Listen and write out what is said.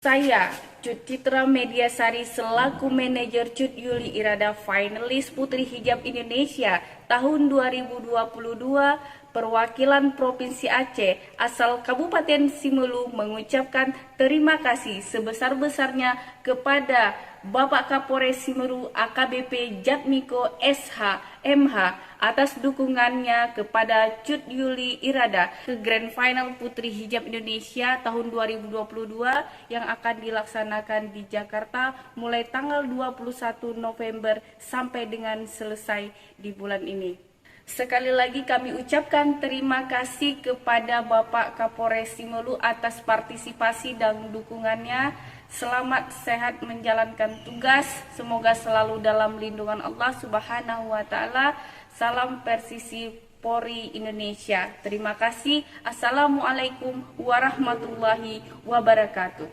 Saya, Cut Citra Mediasari selaku manajer Cut Yuli Irada finalis Putri Hijab Indonesia tahun 2022 perwakilan Provinsi Aceh asal Kabupaten Simelu mengucapkan terima kasih sebesar-besarnya kepada Bapak Kapolres Simelu AKBP Jatmiko SH MH atas dukungannya kepada Cut Yuli Irada ke Grand Final Putri Hijab Indonesia tahun 2022 yang akan dilaksanakan di Jakarta mulai tanggal 21 November sampai dengan selesai di bulan ini. Sekali lagi kami ucapkan terima kasih kepada Bapak Kapolres Simelu atas partisipasi dan dukungannya. Selamat sehat menjalankan tugas. Semoga selalu dalam lindungan Allah Subhanahu wa taala. Salam Persisi Polri Indonesia. Terima kasih. Assalamualaikum warahmatullahi wabarakatuh.